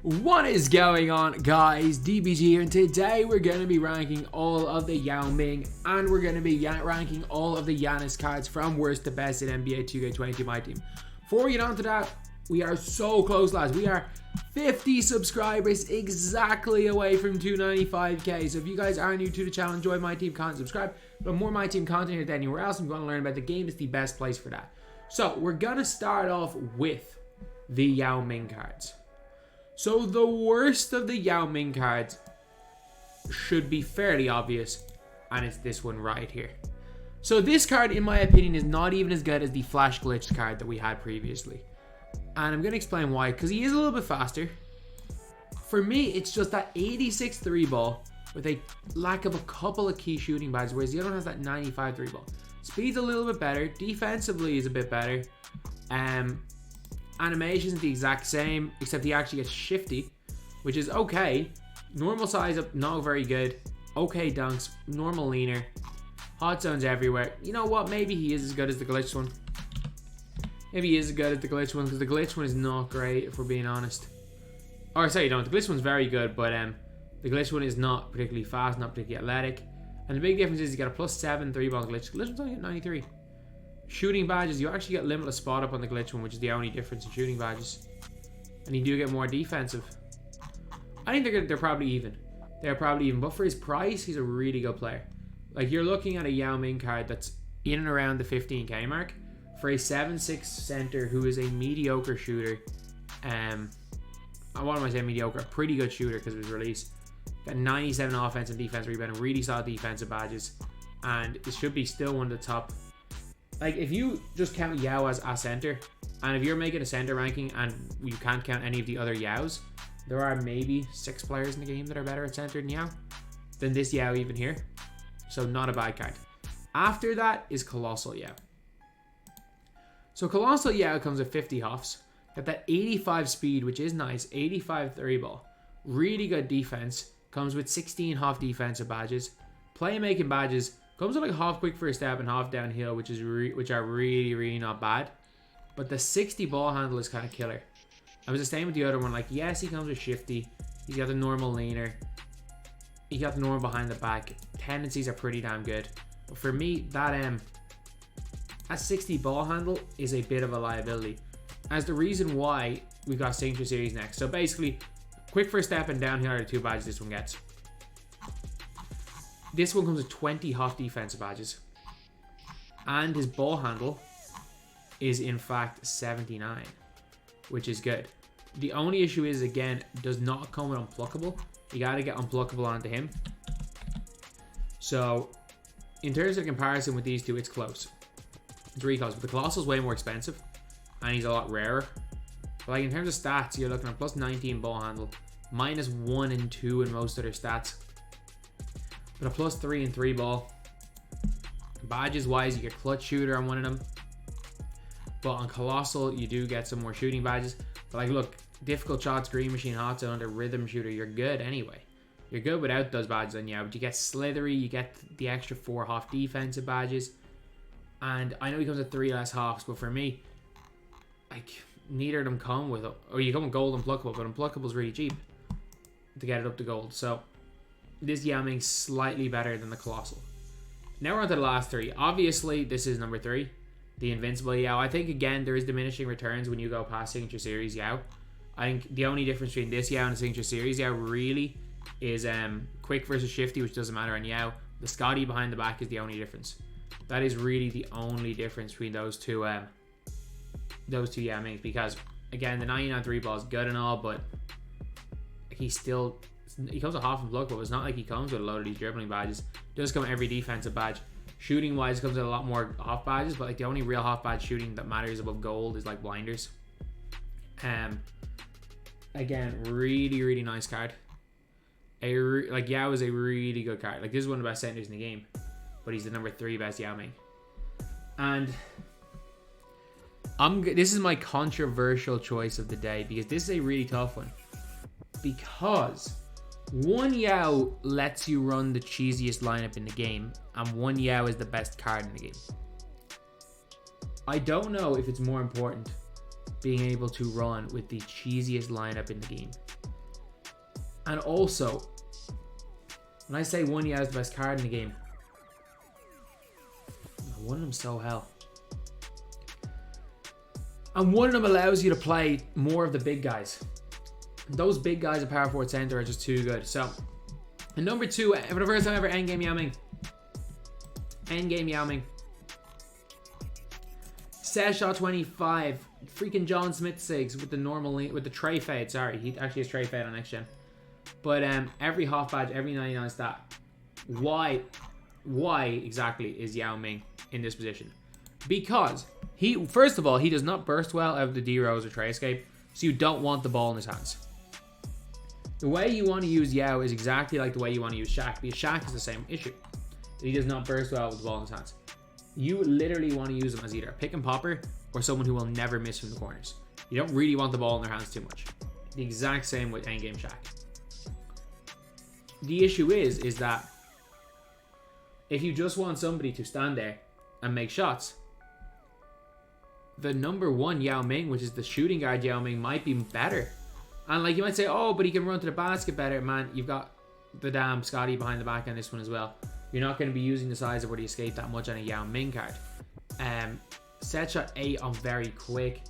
What is going on, guys? DBG here, and today we're going to be ranking all of the Yao Ming, and we're going to be ranking all of the Giannis cards from worst to best in NBA 2K22 MyTEAM. Before we get on to that, we are so close, lads. We are 50 subscribers exactly away from 295k. So if you guys are new to the channel, enjoy MyTEAM content, subscribe. But more MyTEAM content here than anywhere else, and you want to learn about the game, is the best place for that. So we're going to start off with the Yao Ming cards. So the worst of the Yao Ming cards should be fairly obvious, and it's this one right here. So this card, in my opinion, is not even as good as the flash glitched card that we had previously. And I'm going to explain why, because he is a little bit faster. For me, it's just that 86 3 ball with a lack of a couple of key shooting badges, whereas the other one has that 95 3 ball. Speed's a little bit better, defensively is a bit better. Animation's the exact same, except he actually gets shifty, which is okay. Normal size up, not very good. Okay dunks, normal leaner. Hot zones everywhere. You know what? Maybe he is as good as the glitched one. Maybe he is as good as the glitched one, because the glitched one is not great, if we're being honest. Or sorry, no, the glitched one's very good, but the glitched one is not particularly fast, not particularly athletic. And the big difference is you get a +7 3-ball glitch. The glitched one's only at 93. Shooting badges, you actually get limitless spot up on the glitch one, which is the only difference in shooting badges. And you do get more defensive. I think they're probably even. They're probably even. But for his price, he's a really good player. Like, you're looking at a Yao Ming card that's in and around the 15k mark. For a 7'6 center who is a mediocre shooter. What am I saying mediocre? A pretty good shooter because of his release. Got 97 offense and defense rebound, really solid defensive badges. And it should be still one of the top. Like, if you just count Yao as a center, and if you're making a center ranking and you can't count any of the other Yaos, there are maybe 6 players in the game that are better at center than Yao, than this Yao even here. So not a bad card. After that is Colossal Yao. So Colossal Yao comes with 50 hoffs, got that 85 speed, which is nice, 85 3 ball, really good defense, comes with 16 hoff defensive badges, playmaking badges. Comes with like half quick first step and half downhill, which are really not bad. But the 60 ball handle is kind of killer. I was the same with the other one. Like, yes, he comes with shifty. He's got the normal leaner. He got the normal behind the back. Tendencies are pretty damn good. But for me, that 60 ball handle is a bit of a liability. As the reason why we got Signature Series next. So basically, quick first step and downhill are the 2 badges this one gets. This one comes with 20 hot defensive badges. And his ball handle is in fact 79, which is good. The only issue is, again, does not come with unpluckable. You gotta get unpluckable onto him. So, in terms of comparison with these two, it's close. It's really close. But the Colossal's way more expensive. And he's a lot rarer. But like, in terms of stats, you're looking at +19 ball handle. -1 and 2 in most other stats. But a +3 and 3 ball. Badges wise, you get clutch shooter on one of them. But on Colossal, you do get some more shooting badges. But like, look, difficult shots, green machine, hot zone, under rhythm shooter, you're good anyway. You're good without those badges on you. But you get slithery, you get the extra 4 half defensive badges. And I know he comes with 3 less halves, but for me, like, neither of them come with, or you come with gold and pluckable, but unpluckable is really cheap to get it up to gold. So this Yao Ming's slightly better than the Colossal. Now we're on to the last 3. Obviously, this is number 3, the Invincible Yao. I think, again, there is diminishing returns when you go past Signature Series Yao. I think the only difference between this Yao and the Signature Series Yao really is quick versus shifty, which doesn't matter on Yao. The Scotty behind the back is the only difference. That is really the only difference between those two Yao Mings, because, again, the 99 3 ball is good and all, but he comes with half and block, but it's not like he comes with a load of these dribbling badges. He does come with every defensive badge. Shooting wise, comes with a lot more half badges, but like, the only real half badge shooting that matters above gold is like blinders. Again, really nice card. Like, Yao is a really good card. Like, this is one of the best centers in the game, but he's the number 3 best Yao Ming. And this is my controversial choice of the day, because this is a really tough one. Because one Yao lets you run the cheesiest lineup in the game, and one Yao is the best card in the game. I don't know if it's more important being able to run with the cheesiest lineup in the game And also, when I say one Yao is the best card in the game, one of them's so hell. And one of them allows you to play more of the big guys. Those big guys at power forward center are just too good. So, and number 2, for the first time ever, endgame Yao Ming. Endgame Yao Ming. Set shot 25. Freaking John Smith sigs with the normal, with the tray fade. Sorry, he actually has tray fade on next gen. But every half badge, every 99 stat. Why exactly is Yao Ming in this position? Because he, first of all, he does not burst well out of the D-Rose or tray escape, so you don't want the ball in his hands. The way you want to use Yao is exactly like the way you want to use Shaq, because Shaq is the same issue. He does not burst well with the ball in his hands. You literally want to use him as either a pick and popper or someone who will never miss from the corners. You don't really want the ball in their hands too much. The exact same with endgame Shaq. The issue is that if you just want somebody to stand there and make shots, the number 1 Yao Ming, which is the shooting guard Yao Ming, might be better. And like you might say, oh, but he can run to the basket better. Man, you've got the damn Scotty behind the back on this one as well. You're not going to be using the size of where the escape that much on a Yao Ming card. Set shot 8 on very quick.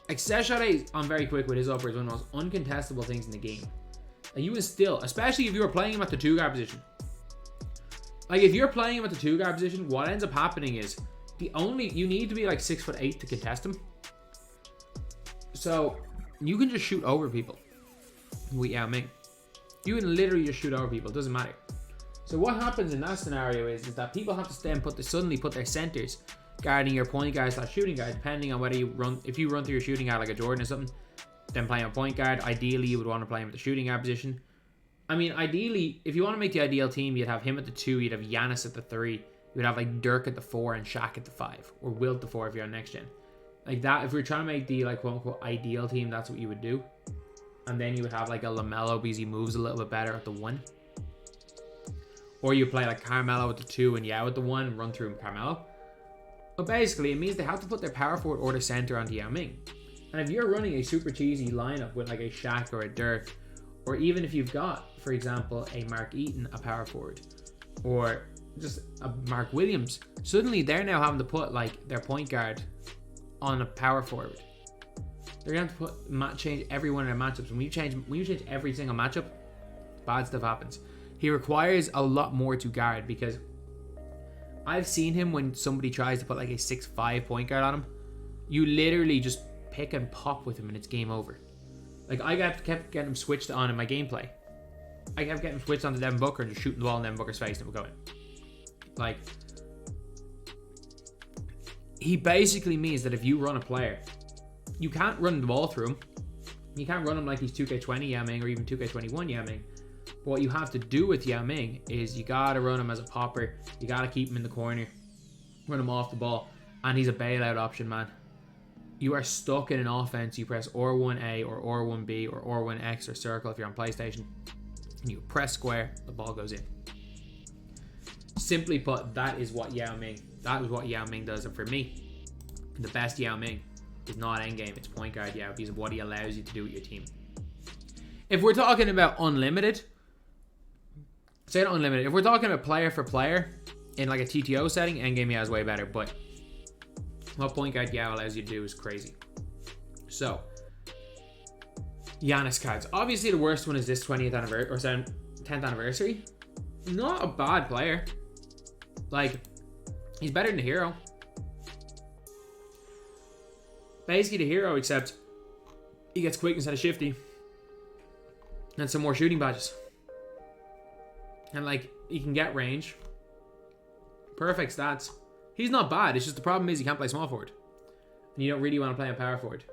Like set shot 8 on very quick with his upper is one of the most uncontestable things in the game. And you would still, especially if you were playing him at the 2 guard position. Like if you're playing him at the 2 guard position, what ends up happening is you need to be like 6'8" to contest him. So you can just shoot over people with Yao Ming. You can literally just shoot over people. It doesn't matter. So what happens in that scenario is that people have to then suddenly put their centers guarding your point guard / shooting guard, depending on whether you run, if you run through your shooting guard like a Jordan or something, then playing a point guard. Ideally, you would want to play him at the shooting guard position. I mean, ideally, if you want to make the ideal team, you'd have him at the 2, you'd have Giannis at the 3, you would have like Dirk at the 4 and Shaq at the 5, or Wilt at the 4 if you're on next gen. Like that, if we're trying to make the like quote unquote ideal team, that's what you would do. And then you would have like a LaMelo because he moves a little bit better at the 1. Or you play like Carmelo at the 2 and Yao at the 1 and run through Carmelo. But basically, it means they have to put their power forward or their center onto Yao Ming. And if you're running a super cheesy lineup with like a Shaq or a Dirk, or even if you've got, for example, a Mark Eaton, a power forward, or just a Mark Williams, suddenly they're now having to put like their point guard on a power forward. They're going to have to put change every one of their matchups. When you change every single matchup, bad stuff happens. He requires a lot more to guard, because I've seen him when somebody tries to put like a 6'5" point guard on him, you literally just pick and pop with him and it's game over. Like I kept getting him switched on in my gameplay. I kept getting him switched on to Devin Booker and just shooting the ball in Devin Booker's face and it would go in. Like, he basically means that if you run a player, you can't run the ball through him. You can't run him like he's 2K20 Yao Ming or even 2K21 Yao Ming. But what you have to do with Yao Ming is you gotta run him as a popper. You gotta keep him in the corner, run him off the ball, and he's a bailout option, man. You are stuck in an offense. You press R1A or R1B or R1X or circle if you're on PlayStation, and you press square, the ball goes in. Simply put, that is what Yao Ming does. And for me, the best Yao Ming is not endgame, it's point guard Yao, because of what he allows you to do with your team. If we're talking about unlimited, say not unlimited, if we're talking about player for player in like a TTO setting, endgame Yao is way better, but what point guard Yao allows you to do is crazy. So, Giannis cards. Obviously the worst one is this 20th anniversary, or 10th anniversary. Not a bad player. Like, he's better than the hero. Basically the hero, except he gets quick instead of shifty. And some more shooting badges. And like, he can get range. Perfect stats. He's not bad. It's just the problem is he can't play small forward. And you don't really want to play a power forward.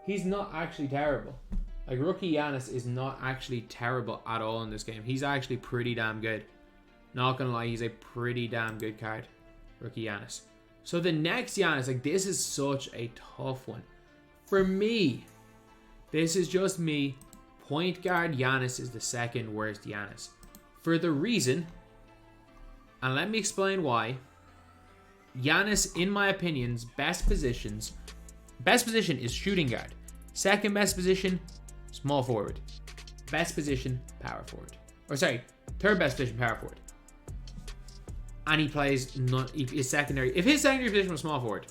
He's not actually terrible. Like, rookie Giannis is not actually terrible at all in this game. He's actually pretty damn good. Not gonna lie, he's a pretty damn good card. Rookie Giannis. So the next Giannis, like, this is such a tough one. For me, this is just me. Point guard Giannis is the second worst Giannis. For the reason, and let me explain why, Giannis, in my opinion's best position is shooting guard. Second best position, small forward. best position power forward. Or sorry, third best position power forward. And he plays his secondary. If his secondary position was small forward,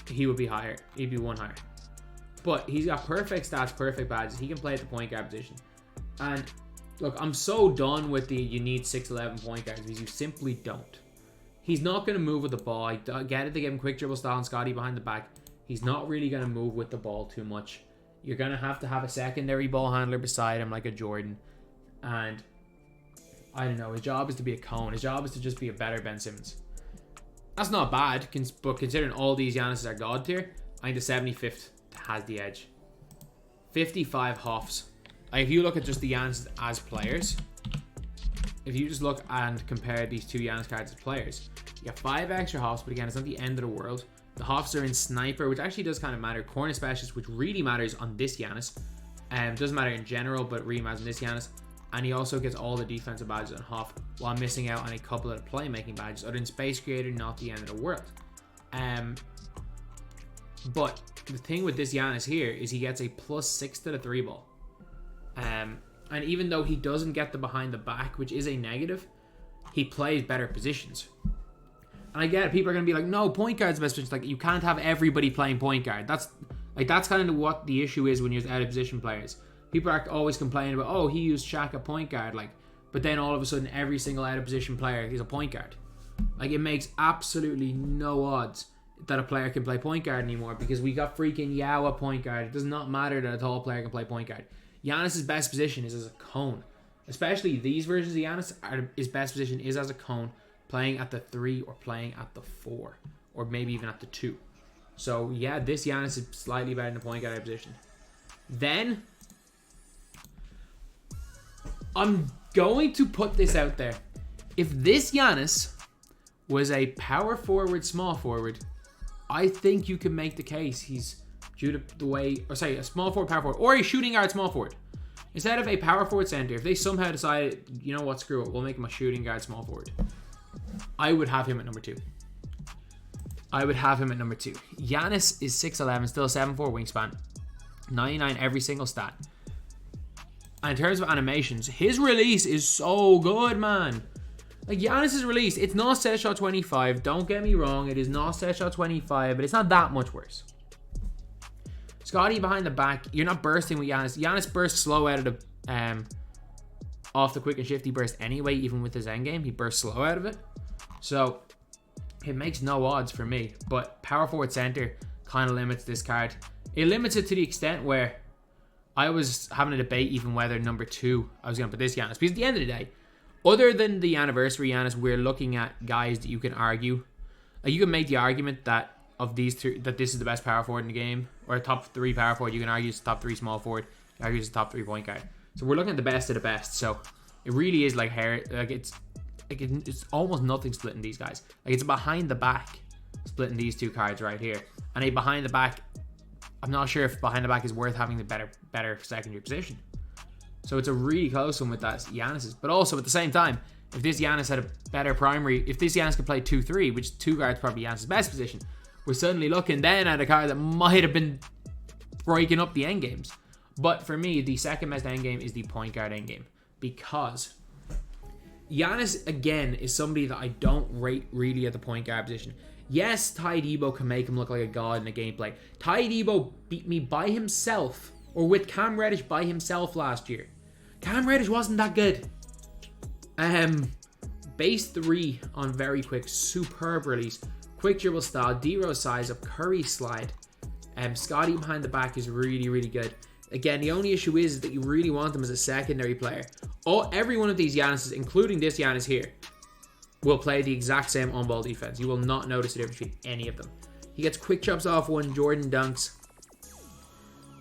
he would be higher. He'd be one higher. But he's got perfect stats, perfect badges. He can play at the point guard position. And look, I'm so done with the you need 6'11 point guards because you simply don't. He's not going to move with the ball. I get it, they give him quick dribble style and Scotty behind the back. He's not really going to move with the ball too much. You're going to have a secondary ball handler beside him like a Jordan. And I don't know, his job is to be a cone. His job is to just be a better Ben Simmons. That's not bad, but considering all these Giannis are God tier, I think the 75th has the edge. 55 Hoffs. Like, if you look at just the Giannis as players, if you just look and compare these two Giannis cards as players, you got 5 extra Hoffs, but again, it's not the end of the world. The Hoffs are in Sniper, which actually does kind of matter. Corner Specialist, which really matters on this Giannis. Doesn't matter in general, but really matters on this Giannis. And he also gets all the defensive badges on Hoff while missing out on a couple of the playmaking badges. Other than Space Creator, not the end of the world. But the thing with this Giannis here is he gets a +6 to the 3 ball. And even though he doesn't get the behind the back, which is a negative, he plays better positions. And I get it, people are going to be like, no, point guard's the best position. Like, you can't have everybody playing point guard. That's kind of what the issue is when you're out of position players. People are always complaining about, oh, he used Shaq at point guard, but then all of a sudden every single out of position player is a point guard. Like, it makes absolutely no odds that a player can play point guard anymore because we got freaking YAO at point guard. It does not matter that a tall player can play point guard. Giannis' best position is as a cone. Especially these versions of Giannis, his best position is as a cone, playing at the 3 or playing at the 4 or maybe even at the 2. So yeah, this Giannis is slightly better in the point guard position. Then I'm going to put this out there. If this Giannis was a power forward, small forward, I think you can make the case he's due to the way, or sorry, a small forward, power forward, or a shooting guard, small forward. Instead of a power forward center, if they somehow decided, you know what, screw it, we'll make him a shooting guard, small forward, I would have him at number 2. Giannis is 6'11", still a 7'4" wingspan, 99 every single stat. And in terms of animations, his release is so good, man. Like, Giannis' release, it's not set shot 25. Don't get me wrong, it is not set shot 25, but it's not that much worse. Scotty behind the back, you're not bursting with Giannis. Giannis bursts slow out of the off the quick and shifty burst anyway, even with his endgame. He bursts slow out of it. So it makes no odds for me. But power forward center kind of limits this card. It limits it to the extent where I was having a debate even whether number 2 I was going to put this Giannis. Because at the end of the day, other than the anniversary Giannis, we're looking at guys that you can argue. Like, you can make the argument that of these 3, that this is the best power forward in the game, or a top 3 power forward. You can argue it's the top 3 small forward. You can argue it's the top 3 point guard. So we're looking at the best of the best. So it really is like hair. It's almost nothing splitting these guys. Like, it's a behind the back splitting these 2 cards right here, and a behind the back. I'm not sure if behind the back is worth having the better secondary position. So it's a really close one with that Giannis's. But also at the same time, if this Giannis had a better primary, if this Giannis could play 2-3, which 2 guards probably Giannis' best position, we're suddenly looking then at a card that might have been breaking up the endgames. But for me, the second best endgame is the point guard endgame. Because Giannis, again, is somebody that I don't rate really at the point guard position. Yes, Ty Debo can make him look like a god in a gameplay. Ty Debo beat me by himself, or with Cam Reddish by himself last year. Cam Reddish wasn't that good. Base 3 on very quick, superb release. Quick dribble style, D-Rose size up, Curry slide. Scotty behind the back is really, really good. Again, the only issue is that you really want him as a secondary player. Every one of these Giannis's, including this Giannis here, will play the exact same on-ball defense. You will not notice the difference between any of them. He gets quick chops off one, Jordan dunks.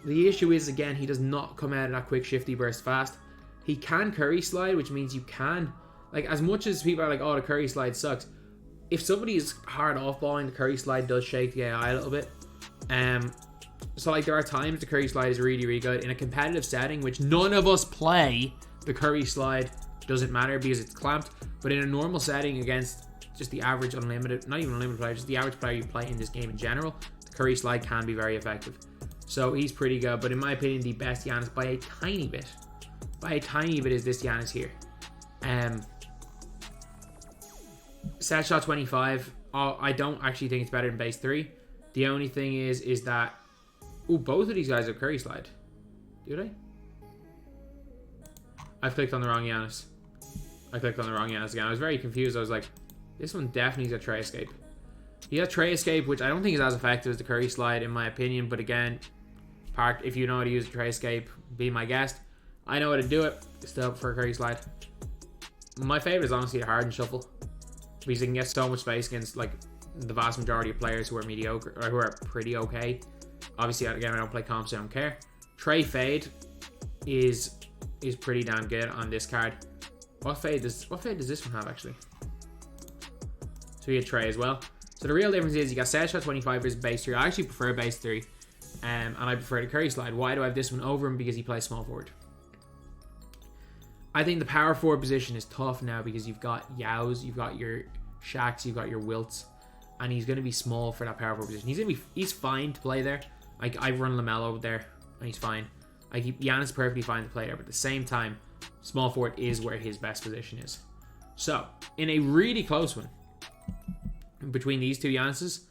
The issue is, again, he does not come out of that quick shifty burst fast. He can Curry slide, which means you can, like, as much as people are like, oh, the Curry slide sucks, if somebody is hard off-balling, the Curry slide does shake the AI a little bit. So, like, there are times the Curry slide is really, really good. In a competitive setting, which none of us play, the Curry slide doesn't matter because it's clamped. But in a normal setting against just the average unlimited, not even unlimited player, just the average player you play in this game in general, the Curry slide can be very effective. So he's pretty good. But in my opinion, the best Giannis by a tiny bit by a tiny bit is this Giannis here. Set shot 25. I don't actually think it's better than base 3. The only thing is that... Ooh, both of these guys have Curry Slide. Do they? I've clicked on the wrong Giannis. I clicked on the wrong Giannis again. I was very confused. I was like, this one definitely has a Tray Escape. He has Tray Escape, which I don't think is as effective as the Curry Slide, in my opinion. But again, if you know how to use a Tray Escape, be my guest. I know how to do it. Still for a Curry Slide. My favorite is honestly a Harden Shuffle, because you can get so much space against like the vast majority of players who are mediocre or who are pretty okay. Obviously, again, I don't play comps, so I don't care. Tray Fade is pretty damn good on this card. What fade does this one have actually? So you get Tray as well. So the real difference is you got set shot 25 versus base 3. I actually prefer base 3, and I prefer the Curry Slide. Why do I have this one over him? Because he plays small forward. I think the power forward position is tough now because you've got Yaos, you've got your Shaqs, you've got your Wilts, and he's going to be small for that power forward position. He's fine to play there. Like, I run LaMelo there, and he's fine. Giannis perfectly fine to play there, but at the same time, small forward is where his best position is. So, in a really close one, between these two Giannis's,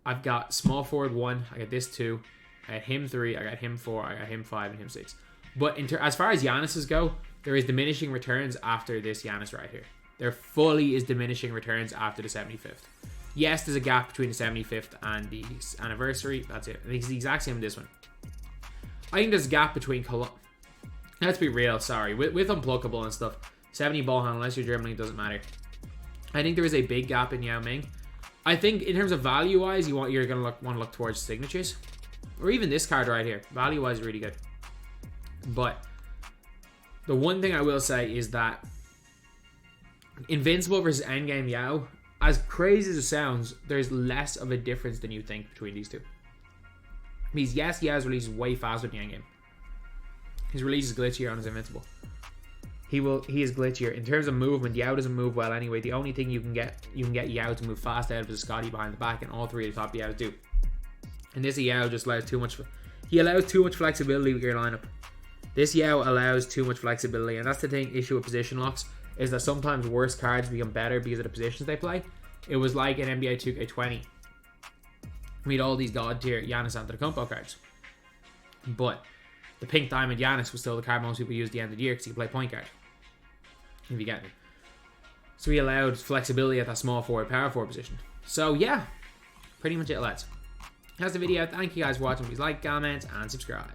I've got small forward 1, I got this 2, I got him 3, I got him 4, I got him 5, and him 6. But as far as Giannis's go, there is diminishing returns after this Giannis right here. There fully is diminishing returns after the 75th. Yes, there's a gap between the 75th and the anniversary. That's it. I think it's the exact same with this one. I think there's a gap between... Let's be real, sorry. With unpluckable and stuff, 70 ball handle, unless you're dribbling, it doesn't matter. I think there is a big gap in Yao Ming. I think in terms of value-wise, you're going to want to look towards signatures. Or even this card right here. Value-wise, really good. But the one thing I will say is that Invincible versus Endgame Yao, as crazy as it sounds, there's less of a difference than you think between these two. Because yes, Yao's release is way faster than the Endgame. His release is glitchier on his Invincible. He is glitchier. In terms of movement, Yao doesn't move well anyway. The only thing you can get Yao to move fast out of is Scotty behind the back, and all three of the top Yaos do. And this Yao just allows too much. He allows too much flexibility with your lineup. This Yao allows too much flexibility, and that's the issue with position locks, is that sometimes worse cards become better because of the positions they play. It was like in NBA 2K20. We had all these god tier Giannis Antetokounmpo cards. But the pink diamond Giannis was still the card most people used at the end of the year because he could play point guard. If you get me. So he allowed flexibility at that small forward, power forward position. So yeah, pretty much it, lads. That's the video. Thank you guys for watching. Please like, comment, and subscribe.